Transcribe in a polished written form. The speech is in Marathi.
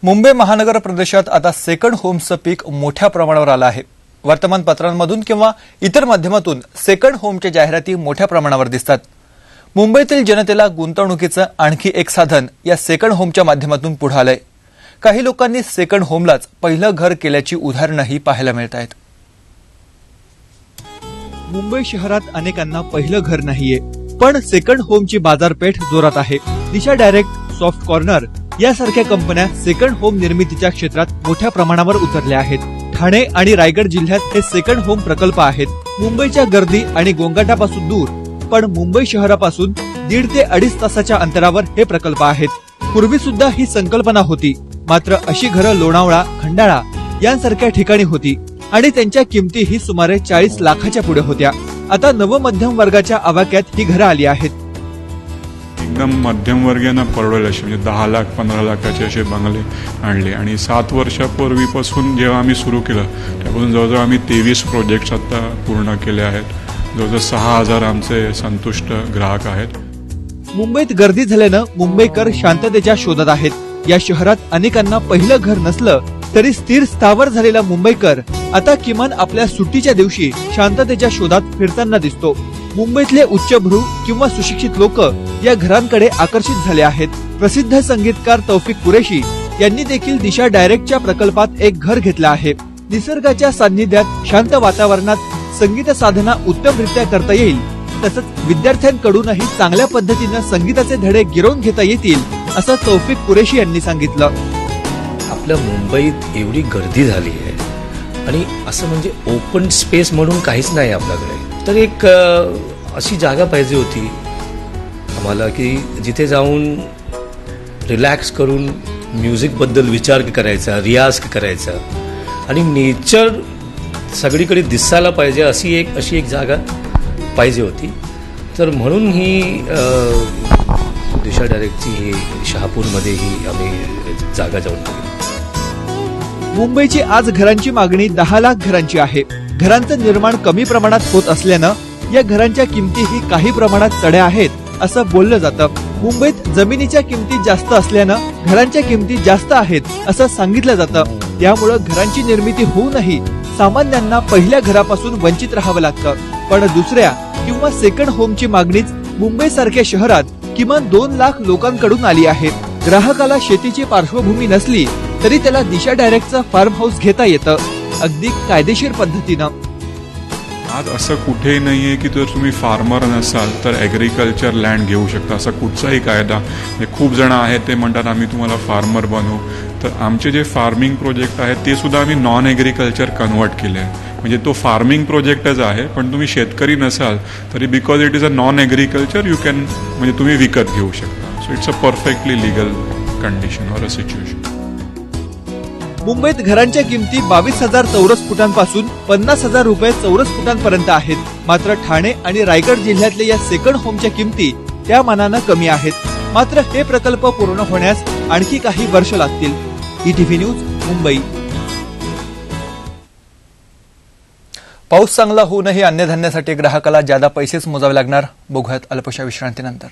मुंबई महानगर प्रदेशात आता सेकंड होम्सचं पीक मोठ्या प्रमाणावर आलं आहे। वर्तमानपत्रांमधून किंवा इतर माध्यमातून सेकंड होमच्या जाहिराती मोठ्या प्रमाणावर दिसतात। मुंबईतील जनतेला गुंतवणुकीचं आणखी एक साधन या सेकंड होमच्या माध्यमातून पुढे आलंय। काही लोकांनी सेकंड होमलाच पहिलं घर केल्याची उदाहरणंही पाहायला मिळतात। मुंबई शहरात अनेकांना पहिलं घर नाहीये, पण सेकंड होमची बाजारपेठ जोरात आहे। दिशा डायरेक्ट, सॉफ्ट कॉर्नर यासारख्या कंपन्या सेकंड होम निर्मितीच्या क्षेत्रात मोठ्या प्रमाणावर उतरल्या आहेत। ठाणे आणि रायगड जिल्ह्यात हे सेकंड होम प्रकल्प आहेत। मुंबईच्या गर्दी आणि गोंगाटापासून दूर, पण मुंबई शहरापासून 1.5 ते 2.5 तासाच्या अंतरावर हे प्रकल्प आहेत। पूर्वी सुद्धा ही संकल्पना होती, मात्र अशी घरं लोणावळा, खंडाळा यांसारख्या ठिकाणी होती आणि त्यांच्या किमतीही सुमारे 40 लाखाच्या पुढे होत्या। आता नवमध्यम वर्गाच्या आवाक्यात ही घरं आली आहेत। एकदम मध्यमवर्गीयांना परवडेल असे म्हणजे 10 लाख 15 लाखाचे असे बंगले आणले आणि 7 वर्षापूर्वीपासून जेव्हा आम्ही सुरू केलं त्यापासून जवळजवळ आम्ही 23 प्रोजेक्ट्स आता पूर्ण केले आहेत। जवळजवळ 6000 आमचे संतुष्ट ग्राहक आहेत। मुंबईत गर्दी झाल्यानं मुंबईकर शांततेच्या शोधात आहेत। या शहरात अनेकांना पहिलं घर नसलं तरी स्थिर स्थावर झालेला मुंबईकर आता किमान आपल्या सुट्टीच्या दिवशी शांततेच्या शोधात फिरताना दिसतो। मुंबईतले उच्चभ्रू किंवा सुशिक्षित लोक या घरांकडे आकर्षित झाले आहेत। प्रसिद्ध संगीतकार तौफिक कुरेशी यांनी देखील दिशा डायरेक्टच्या प्रकल्पात एक घर घेतलं आहे। निसर्गाच्या सान्निध्यात शांत वातावरणात संगीत साधना उत्तमरित्या करता येईल, तसंच विद्यार्थ्यांकडूनही चांगल्या पद्धतीने संगीताचे धडे गिरवून घेता येतील, असं तौफिक कुरेशी यांनी सांगितलं। आपल्या मुंबईत एवढी गर्दी झाली आहे आणि असं म्हणजे ओपन स्पेस म्हणून काहीच नाही आपल्याकडे, तर एक अशी जागा पाहिजे होती आम्हाला की जिथे जाऊन रिलॅक्स करून म्युझिकबद्दल विचार करायचा, रियाज करायचा आणि नेचर सगळीकडे दिसायला पाहिजे अशी एक जागा पाहिजे होती। तर म्हणून ही दिशा डायरेक्टची ही शहापूरमध्ये ही आम्ही जागा जाऊन बघितली। मुंबईची आज घरांची मागणी 10 लाख घरांची आहे। घरांचं निर्माण कमी प्रमाणात होत असल्यानं या घरांच्या किमतीही काही प्रमाणात चढ्या आहेत, असं बोललं जातं। मुंबईत जमिनीच्या किमती जास्त असल्यानं घरांच्या किमती जास्त आहेत, असं सांगितलं जातं। त्यामुळे घरांची निर्मिती होऊनही सामान्यांना पहिल्या घरापासून वंचित राहावं लागतं। पण दुसऱ्या किंवा सेकंड होमची मागणीच मुंबईसारख्या शहरात किमान 2 लाख लोकांकडून आली आहे। ग्राहकाला शेतीची पार्श्वभूमी नसली तरी त्याला दिशा डायरेक्टचं फार्म हाऊस घेता येतं, अगदी कायदेशीर पद्धतीनं। आज असं कुठेही नाहीये की जर तुम्ही फार्मर नसाल तर ॲग्रिकल्चर लँड घेऊ शकता, असा कुठचाही कायदा। खूप जण आहेत ते म्हणतात आम्ही तुम्हाला फार्मर बनवू, तर आमचे जे फार्मिंग प्रोजेक्ट आहेत ते सुद्धा आम्ही नॉन ॲग्रिकल्चर कन्वर्ट केले आहे। म्हणजे तो फार्मिंग प्रोजेक्टच आहे, पण तुम्ही शेतकरी नसाल तरी because it is a non agriculture you can म्हणजे तुम्ही विकत घेऊ शकता। So it's a perfectly legal condition or a situation. मुंबईत घरांच्या किमती 22,000 चौरस फुटांपासून 50,000 रुपये चौरस फुटांपर्यंत आहेत। मात्र ठाणे आणि रायगड जिल्ह्यातल्या या सेकंड होमच्या किमती त्या मानानं कमी आहेत। मात्र हे प्रकल्प पूर्ण होण्यास आणखी काही वर्ष लागतील। ETV news, Mumbai. पाऊस चांगला होऊनही अन्नधान्यासाठी ग्राहकाला जादा पैसेच मोजावे लागणार। बघूयात अल्पशा विश्रांतीनंतर।